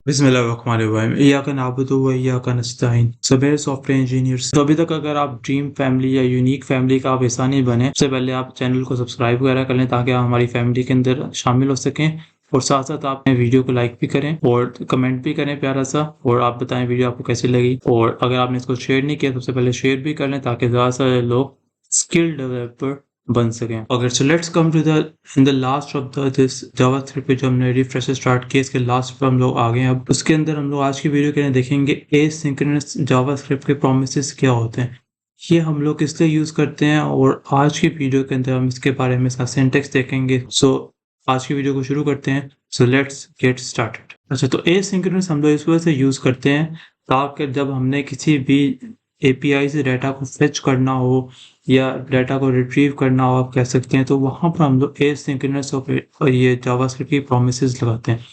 बिस्मिल्लाहिर्रहमानिर्रहीम इय्याका नअबुदु व इय्याका नस्तईन। सो मेरे सॉफ्टवेयर इंजीनियर्स, तो अभी तक अगर आप ड्रीम फैमिली या यूनिक फैमिली का आप हिस्सा नहीं बने, सबसे पहले आप चैनल को सब्सक्राइब वगैरह कर लें ताकि आप हमारी फैमिली के अंदर शामिल हो सकें। और साथ साथ आप वीडियो को लाइक भी करें और कमेंट भी करें प्यारा सा, और आप बताएं वीडियो आपको कैसी लगी। और अगर आपने इसको शेयर नहीं किया, सबसे पहले शेयर भी कर लें ताकि ज़्यादा से ज़्यादा लोग स्किल डेवलपर बन सकें। अगर so let's come to the in the last of the this JavaScript पे जो हमने रिफ्रेश स्टार्ट किया, इसके लास्ट पर हम लोग आ गए हैं। अब उसके अंदर हम लोग आज की वीडियो के अंदर देखेंगे एसिंक्रोनस जावास्क्रिप्ट के प्रोमिसेस क्या होते हैं, ये हम लोग किस लिए यूज करते हैं, और आज की वीडियो के अंदर हम इसके बारे में इसका सिंटेक्स देखेंगे। सो आज की वीडियो को शुरू करते हैं। So let's get started. अच्छा, तो एसिंक्रोनस हम लोग इस वजह से यूज करते हैं ताकि जब हमने किसी भी एपीआई से डाटा को फेच करना हो या डाटा को रिट्रीव करना हो, आप कह सकते हैं, तो वहाँ पर हम लोग एसिंक्रोनस और ये जावास्क्रिप्ट की प्रोमिसेस लगाते हैं।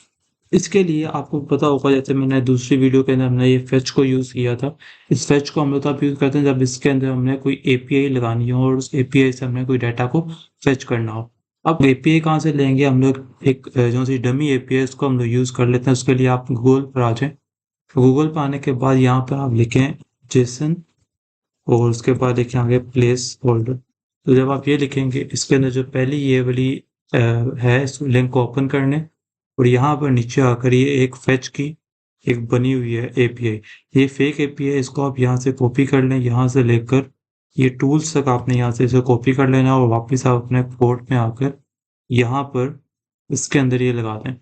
इसके लिए आपको पता होगा, जैसे मैंने दूसरी वीडियो के अंदर हमने ये फेच को यूज़ किया था। इस फेच को हम लोग तब यूज़ करते हैं जब इसके अंदर हमने कोई एपीआई लगानी हो और उस एपीआई से हमने कोई डाटा को फेच करना हो। अब एपीआई कहाँ से लेंगे हम लोग, एक जो सी डमी एपीआई उसको हम लोग यूज़ कर लेते हैं। उसके लिए आप गूगल पर आ जाएँ। गूगल पर आने के बाद यहाँ पर आप लिखें जेसन और उसके बाद लिखें आगे प्लेस होल्डर। तो जब आप ये लिखेंगे, इसके अंदर जो पहली ये वाली है, इस लिंक को ओपन करने और यहाँ पर नीचे आकर ये एक फेच की एक बनी हुई है एपीआई, ये फेक एपीआई, इसको आप यहाँ से कॉपी कर लें। यहाँ से लेकर ये टूल्स तक आपने यहाँ से इसे कॉपी कर लेना और वापस आप अपने कोड में आकर यहाँ पर इसके अंदर ये लगा दें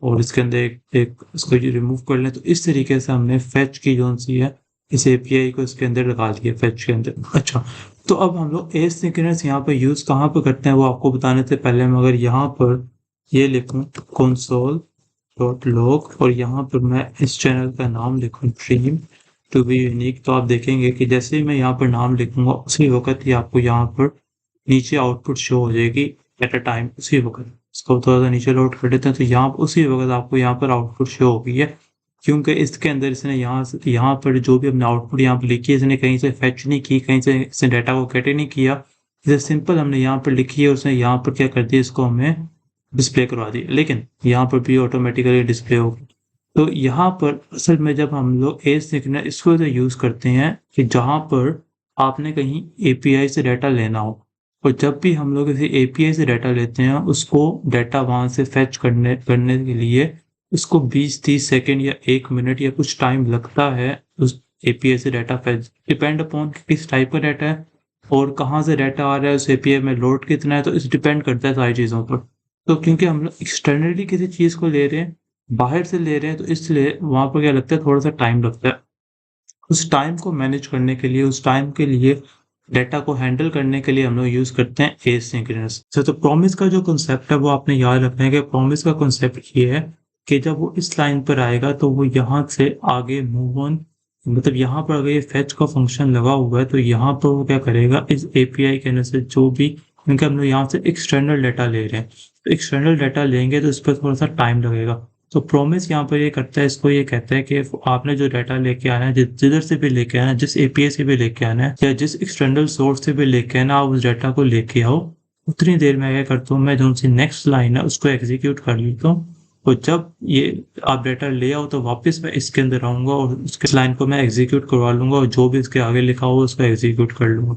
और इसके अंदर एक इसको ये रिमूव कर लें। तो इस तरीके से हमने फेच की जो सी है इस एपीआई को इसके अंदर लगा दिया फेच के अंदर। अच्छा, तो अब हम लोग एसिंक्रोनस यहाँ पर यूज़ कहाँ पर करते हैं वो आपको बताने से पहले मैं अगर यहाँ पर ये लिखूँ console.log और यहाँ पर मैं इस चैनल का नाम लिखूँ ड्रीम टू बी यूनिक, तो आप देखेंगे कि जैसे ही मैं यहाँ पर नाम लिखूँगा उसी वक्त ही आपको यहाँ पर नीचे आउटपुट शो हो जाएगी एट अ टाइम। उसी वक्त इसको थोड़ा सा नीचे लोड कर देते हैं, तो यहाँ उसी वक्त आपको यहाँ पर आउटपुट शो हो गई है, क्योंकि इसके अंदर इसने यहाँ पर जो भी अपने आउटपुट यहाँ पर लिखी है, इसने कहीं से फेच नहीं की, कहीं से इसने डाटा को गेट नहीं किया। इसे सिंपल हमने यहाँ पर लिखी है, उसने यहाँ पर क्या कर दिया, इसको हमें डिस्प्ले करवा दी, लेकिन यहाँ पर भी ऑटोमेटिकली डिस्प्ले होगी। तो यहाँ पर असल में जब हम लोग एसिंक्रोनस इसको तो यूज़ करते हैं कि जहाँ पर आपने कहीं एपीआई से डाटा लेना हो, और जब भी हम लोग किसी एपीआई से डाटा लेते हैं उसको डाटा वहाँ से फेच करने के लिए उसको 20-30 सेकेंड या 1 मिनट या कुछ टाइम लगता है उस एपीआई से डाटा फेच, डिपेंड अपॉन किस टाइप का डाटा है और कहाँ से डाटा आ रहा है, उस एपीआई में लोड कितना है, तो इस डिपेंड करता है सारी चीज़ों पर। तो क्योंकि हम लोग एक्सटर्नली किसी चीज़ को ले रहे हैं, बाहर से ले रहे हैं, तो इसलिए वहाँ पर क्या लगता है, थोड़ा सा टाइम लगता है। उस टाइम को मैनेज करने के लिए, उस टाइम के लिए डाटा को हैंडल करने के लिए हम लोग यूज़ करते हैं एसिंक्रोनस। तो प्रॉमिस का जो कॉन्सेप्ट है वो आपने याद रखना है कि प्रॉमिस का कॉन्सेप्ट ये है कि जब वो इस लाइन पर आएगा तो वो यहाँ से आगे मूव ऑन, मतलब यहाँ पर अगर ये फेच का फंक्शन लगा हुआ है तो यहाँ पर वो क्या करेगा, इस एपीआई के अंदर से जो भी, क्योंकि हम लोग यहाँ से एक्सटर्नल डाटा ले रहे हैं, तो एक्सटर्नल डाटा लेंगे तो इस पर थोड़ा सा टाइम लगेगा। तो प्रॉमिस यहाँ पर ये करता है, इसको ये कहता है कि आपने जो डाटा लेके आना है, जिधर से भी लेके आना है, जिस एपीआई से भी लेके आना है या जिस एक्सटर्नल सोर्स से भी लेके आना, आप उस डाटा को लेके आओ। उतनी देर में क्या करता हूँ मैं, जो सी नेक्स्ट लाइन है उसको एग्जीक्यूट कर लेता हूँ, और जब ये आप डाटा ले आओ तो वापस मैं इसके अंदर आऊँगा और उसके लाइन को मैं एग्जीक्यूट करवा लूँगा और जो भी इसके आगे लिखा हो उसको एग्जीक्यूट कर लूँगा।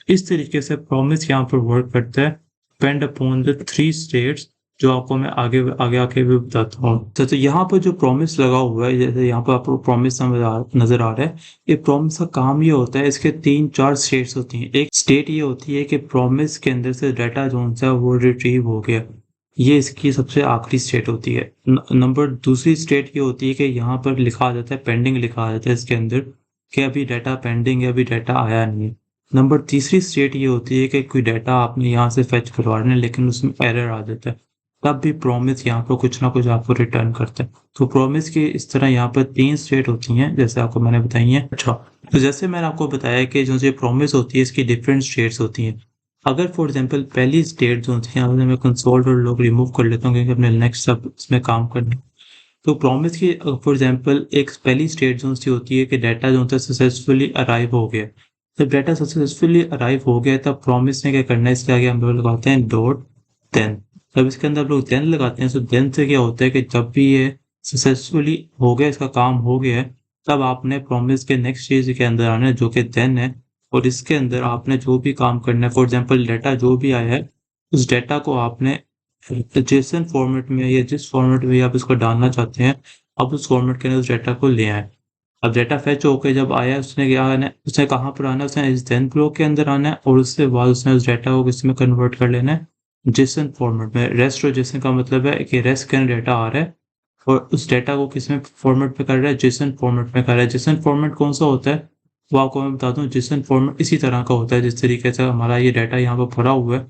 इस तरीके से प्रॉमिस यहाँ पर वर्क करता है, डिपेंड अपॉन द 3 स्टेट्स, जो आपको मैं आगे आके भी बताता हूँ। तो यहाँ पर जो प्रॉमिस लगा हुआ है, जैसे यहाँ पर आपको प्रॉमिस नजर आ रहा है, ये प्रॉमिस का काम ये होता है, इसके 3-4 स्टेट्स होती हैं। एक स्टेट ये होती है कि प्रॉमिस के अंदर से डाटा जो है वो रिट्रीव हो गया, ये इसकी सबसे आखिरी स्टेट होती है। दूसरी स्टेट ये होती है कि यहाँ पर लिखा आ जाता है, पेंडिंग लिखा आ जाता है इसके अंदर कि अभी डाटा पेंडिंग है, अभी डाटा आया नहीं है। तीसरी स्टेट ये होती है कि कोई डाटा आपने यहाँ से फेच करवा रहे हैं लेकिन उसमें एरर आ जाता है, तब भी प्रॉमिस यहाँ पर कुछ ना कुछ आपको रिटर्न करता है। तो प्रॉमिस की इस तरह यहाँ पर 3 स्टेट होती हैं जैसे आपको मैंने बताई हैं। अच्छा, तो जैसे मैंने आपको बताया कि जो ये प्रॉमिस होती है इसकी डिफरेंट स्टेट्स होती हैं। अगर फॉर एग्जांपल पहली स्टेट जो होती है, यहाँ मैं कंसोल और लोग रिमूव कर लेता हूँ क्योंकि अपने नेक्स्ट सब इसमें काम करना है। तो प्रॉमिस की फॉर एग्जांपल एक पहली स्टेट जो सी होती है कि डाटा जो होता है सक्सेसफुली अराइव हो गया। जब डाटा सक्सेसफुली अराइव हो गया तब प्रॉमिस ने क्या करना है, इसके आगे हम लोग लगाते हैं डॉट देन। जब इसके अंदर हम लोग देन लगाते हैं तो देन से क्या होता है कि जब भी ये सक्सेसफुली हो गया, इसका काम हो गया है, तब आपने प्रॉमिस के नेक्स्ट स्टेज के अंदर आना है जो कि देन है। और इसके अंदर आपने जो भी काम करना है, फॉर एग्जांपल डाटा जो भी आया है, उस डाटा को आपने जेसन फॉर्मेट में या जिस फॉर्मेट में आप इसको डालना चाहते हैं, आप उस फॉर्मेट के अंदर उस डाटा को ले आएँ। अब डाटा फेच होके जब आया, उसने क्या आना है, उसने कहाँ पर आना है, उसने इस देन ब्लॉक के अंदर आना है और उसके बाद उसने उस डाटा को किसमें कन्वर्ट कर लेना है, जेसन फॉर्मेट में। रेस्ट और जेसन का मतलब है कि रेस्ट के अंदर डाटा आ रहा है और उस डाटा को किसमें फॉर्मेट में कर रहा है, जेसन फॉर्मेट में कर रहा है। जेसन फॉर्मेट कौन सा होता है वो आपको मैं बता दूं। जेसन फॉर्मेट इसी तरह का होता है जिस तरीके से हमारा ये डाटा यहाँ पर भरा हुआ है,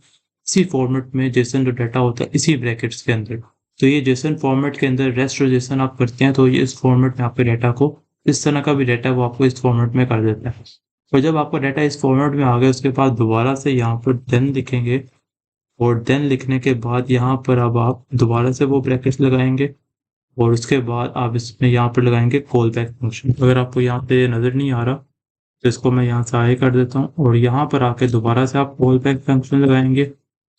इसी फॉर्मेट में जेसन जो डाटा होता है इसी ब्रैकेट्स के अंदर। तो ये जेसन फॉर्मेट के अंदर रेस्ट और जेसन आप करते हैं तो ये इस फॉर्मेट में आपके डाटा को, इस तरह का भी डाटा है वो आपको इस फॉर्मेट में कर देता है। और जब आपका डाटा इस फॉर्मेट में आ गया उसके बाद दोबारा से यहाँ पर देन लिखेंगे और देन लिखने के बाद यहाँ पर अब आप दोबारा से वो ब्रैकेट्स लगाएंगे और उसके बाद आप इसमें यहाँ पर लगाएंगे कॉल बैक फंक्शन। अगर आपको यहाँ पे नज़र नहीं आ रहा तो इसको मैं यहाँ से आगे कर देता हूँ और यहाँ पर आके दोबारा से आप कॉल बैक फंक्शन लगाएंगे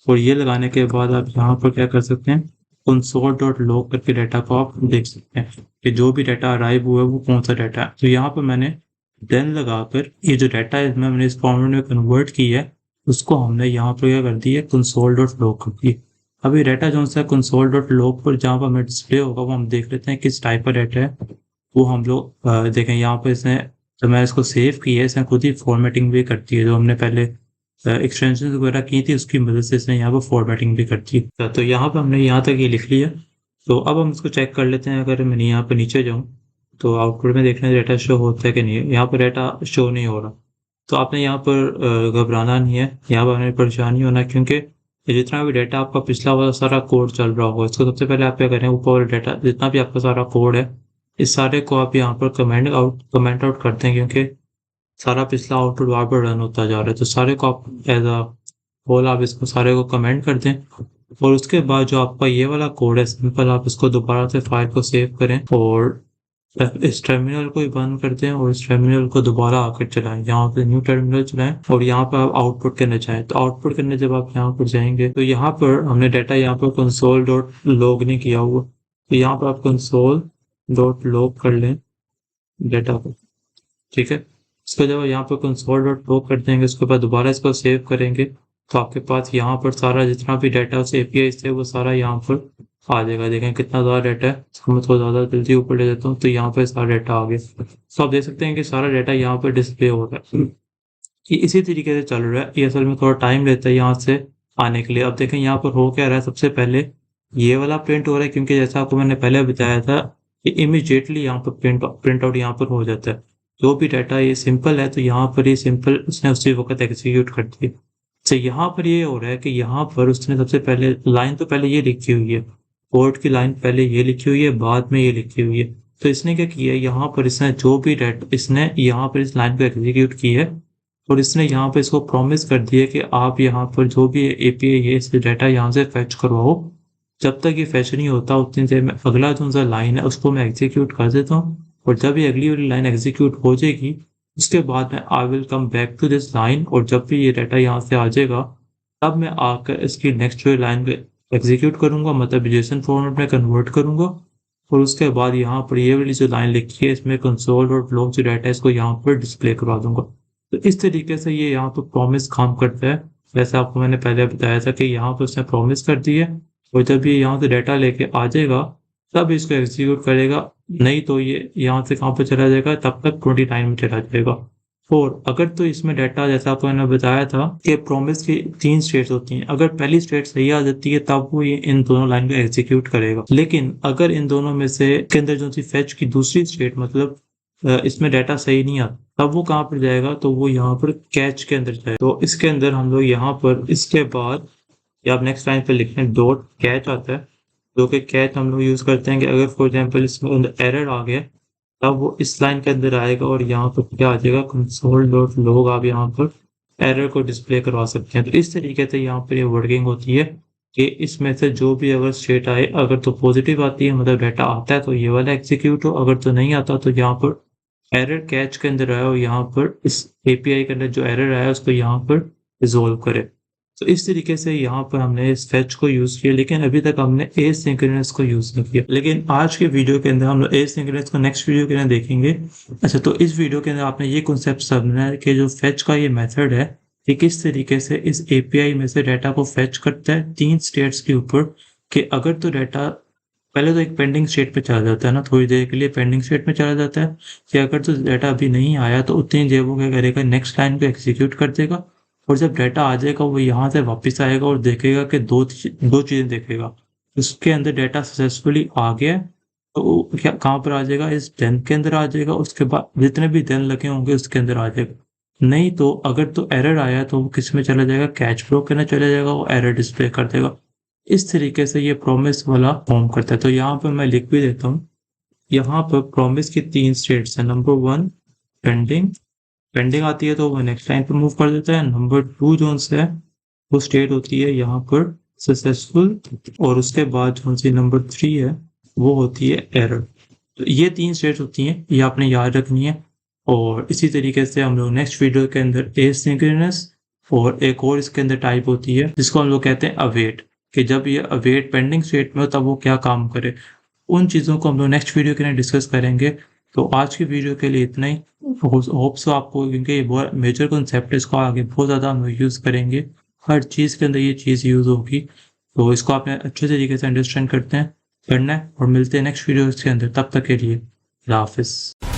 और ये लगाने के बाद आप यहाँ पर क्या कर सकते हैं, console.log करके डाटा को आप देख सकते हैं कि जो भी डाटा अराइव हुआ है वो कौन सा डाटा है। तो यहाँ पर मैंने देन लगाकर ये जो डाटा है मैंने इस फॉर्मेट में कन्वर्ट की है, उसको हमने यहाँ पर क्या कर दी है, console.log कर दी। अभी डाटा जो सा console.log पर जहाँ पर हमें डिस्प्ले होगा वो हम देख लेते हैं किस टाइप का डाटा है। वो हम लोग देखें यहाँ पर इसने, तो मैं इसको सेव किया है, इसने खुद ही फॉर्मेटिंग भी करती है, जो हमने पहले एक्सटेंशन वगैरह की थी उसकी मदद से इसने यहाँ पर फॉर्मेटिंग भी करती है। तो यहाँ पर हमने यहाँ तक ये लिख लिया। तो अब हम इसको चेक कर लेते हैं। अगर मैं यहाँ पर नीचे जाऊँ तो आउटपुट में देखना डाटा शो होता है कि नहीं है। यहाँ पर डाटा शो नहीं हो रहा, तो आपने यहाँ पर घबराना नहीं है, यहाँ पर हमें परेशानी होना, क्योंकि जितना भी डाटा आपका पिछला वाला सारा कोड चल रहा होगा, इसको सबसे पहले आप क्या करें, ऊपर वाला डाटा जितना भी आपका सारा कोड है इस सारे को आप यहाँ पर कमेंट आउट करते हैं, क्योंकि सारा पिछला आउटपुट वहाँ पर रन होता जा रहा है। तो सारे को आप एज अ होल आप इसको सारे को कमेंट कर दें और उसके बाद जो आपका ये वाला कोड है सिंपल, आप इसको दोबारा से फाइल को सेव करें और इस टर्मिनल को ही बंद कर दें और इस टर्मिनल को दोबारा आकर चलाएं, यहाँ पे न्यू टर्मिनल चलाएं और यहाँ पर आप आउटपुट करने चाहें। तो आउटपुट करने जब आप यहाँ पर जाएंगे तो यहाँ पर हमने डाटा यहाँ पर console.log नहीं किया हुआ, तो यहाँ पर आप console.log कर लें डाटा को, ठीक है। इसको जब यहाँ पर console.log कर देंगे उसके बाद दोबारा इसको सेव करेंगे तो आपके पास यहाँ पर सारा जितना भी डाटा उस एपीआई से वो सारा यहाँ पर आ जाएगा। देखें कितना ज़्यादा डाटा है, इसको मैं थोड़ा ज़्यादा जल्दी ऊपर ले देता हूँ तो यहाँ पर सारा डाटा आ गया। तो आप देख सकते हैं कि सारा डाटा यहाँ पर डिस्प्ले हो रहा है। ये इसी तरीके से चल रहा है। ये असल में थोड़ा टाइम लेता है यहाँ से आने के लिए। अब देखें यहाँ पर हो क्या रहा है, सबसे पहले ये वाला प्रिंट हो रहा है, क्योंकि जैसा आपको मैंने पहले बताया था कि इमीडिएटली यहाँ पर प्रिंट आउट यहाँ पर हो जाता है। जो भी डाटा ये सिंपल है तो यहाँ पर ये सिंपल उसने उसी वक्त एग्जीक्यूट कर दिया। तो यहाँ पर ये हो रहा है कि यहाँ पर उसने सबसे पहले लाइन तो पहले ये लिखी हुई है, कोड की लाइन पहले ये लिखी हुई है, बाद में ये लिखी हुई है। तो इसने क्या किया, यहाँ पर इसने जो भी डाटा इसने यहाँ पर इस लाइन को एग्जीक्यूट की है और इसने यहाँ पर इसको प्रॉमिस कर दिया कि आप यहाँ पर जो भी एपीआई है इस डाटा यहाँ से फैच करवाओ। जब तक ये फैच नहीं होता उतनी देर में अगला जो सा लाइन है उसको मैं एग्जीक्यूट कर देता हूँ और जब ये अगली वाली लाइन एग्जीक्यूट हो जाएगी उसके बाद मैं I will come back to this line और जब भी ये डाटा यहाँ से आ जाएगा तब मैं आकर इसकी नेक्स्ट जो लाइन को एग्जीक्यूट करूंगा, मतलब जेसन फॉर्मेट में कन्वर्ट करूंगा और उसके बाद यहाँ पर ये वाली जो लाइन लिखी है इसमें console.log जो डाटा है इसको यहाँ पर डिस्प्ले करवा दूंगा। तो इस तरीके से ये यहाँ पर प्रॉमिस काम करता है। जैसे आपको मैंने पहले बताया था कि यहाँ पर उसने प्रॉमिस कर दी है और जब ये यहाँ से डाटा लेके आ जाएगा तब इसको एग्जीक्यूट करेगा, नहीं तो ये यहाँ से कहाँ पर चला जाएगा, तब तक 29 में चला जाएगा। और अगर तो इसमें डाटा जैसा आपको मैंने बताया था कि प्रॉमिस की 3 स्टेट्स होती हैं, अगर पहली स्टेट सही आ जाती है तब वो ये इन दोनों लाइन को एग्जीक्यूट करेगा। लेकिन अगर इन दोनों में से के अंदर जो सी फेच की दूसरी स्टेट मतलब इसमें डाटा सही नहीं आता तब वो कहाँ पर जाएगा, तो वो यहाँ पर कैच के अंदर जाएगा। तो इसके अंदर हम लोग यहाँ पर इसके बाद या आप नेक्स्ट लाइन पर लिखते हैं डॉट कैच आता है, जो कि कैच हम लोग यूज करते हैं कि अगर फॉर एग्जाम्पल इसमें एरर आ गया तब वो इस लाइन के अंदर आएगा और यहाँ पर क्या आ जाएगा, console.log आप यहाँ पर एरर को डिस्प्ले करवा सकते हैं। तो इस तरीके से यहाँ पर ये वर्किंग होती है कि इसमें से जो भी अगर स्टेट आए, अगर तो पॉजिटिव आती है मतलब डाटा आता है तो ये वाला एग्जीक्यूट हो, अगर तो नहीं आता तो यहाँ पर एरर कैच के अंदर आया और यहाँ पर इस एपीआई के अंदर जो एरर आया उसको यहाँ पर रिजोल्व करे। तो इस तरीके से यहाँ पर हमने इस फेच को यूज़ किया, लेकिन अभी तक हमने एसिंक्रोनस को यूज़ नहीं किया। लेकिन आज के वीडियो के अंदर हम लोग एसिंक्रोनस को नेक्स्ट वीडियो के अंदर देखेंगे। अच्छा, तो इस वीडियो के अंदर आपने ये कॉन्सेप्ट समझना है कि जो फेच का ये मेथड है, ये किस तरीके से इस एपीआई में से डाटा को फेच करता है 3 स्टेट्स के ऊपर, कि अगर तो डाटा पहले तो एक पेंडिंग स्टेट पे चला जाता है ना, थोड़ी देर के लिए पेंडिंग स्टेट में चला जाता है, कि अगर तो डाटा अभी नहीं आया तो उतनी देर वो क्या करेगा, नेक्स्ट लाइन को एग्जीक्यूट कर देगा, और जब डाटा आ जाएगा वो यहाँ से वापस आएगा और देखेगा कि दो चीज़ें देखेगा। उसके अंदर डाटा सक्सेसफुली आ गया है, तो वो क्या कहाँ पर आ जाएगा, इस देन के अंदर आ जाएगा, उसके बाद जितने भी देन लगे होंगे उसके अंदर आ जाएगा। नहीं तो अगर तो एरर आया तो वो किस में चला जाएगा, कैच फ्लो के अंदर चला जाएगा, वो एरर डिस्प्ले कर देगा। इस तरीके से ये प्रॉमिस वाला फॉर्म करता है। तो यहाँ पर मैं लिख भी देता हूँ, यहाँ पर प्रॉमिस की 3 स्टेट्स हैं। नंबर 1 पेंडिंग, पेंडिंग आती है तो वो नेक्स्ट लाइन पे मूव कर देता है। नंबर 2 जो है वो स्टेट होती है यहाँ पर सक्सेसफुल, और उसके बाद जो सी नंबर 3 है वो होती है एरर। तो ये 3 स्टेट्स होती हैं, ये आपने याद रखनी है। और इसी तरीके से हम लोग नेक्स्ट वीडियो के अंदर एसिंक्रोनस, और एक और इसके अंदर टाइप होती है जिसको हम लोग कहते हैं अवेट, कि जब ये अवेट पेंडिंग स्टेट में हो तब वो क्या काम करे। उन चीज़ों को हम लोग नेक्स्ट वीडियो के अंदर डिस्कस करेंगे। तो आज की वीडियो के लिए इतना ही। होप सो आपको, क्योंकि ये बहुत मेजर कॉन्सेप्ट है, इसको आगे बहुत ज़्यादा हम यूज़ करेंगे, हर चीज़ के अंदर ये चीज़ यूज़ होगी। तो इसको आपने अच्छे तरीके से अंडरस्टैंड करना है, और मिलते हैं नेक्स्ट वीडियो के अंदर। तब तक के लिए अल्लाह हाफिज़।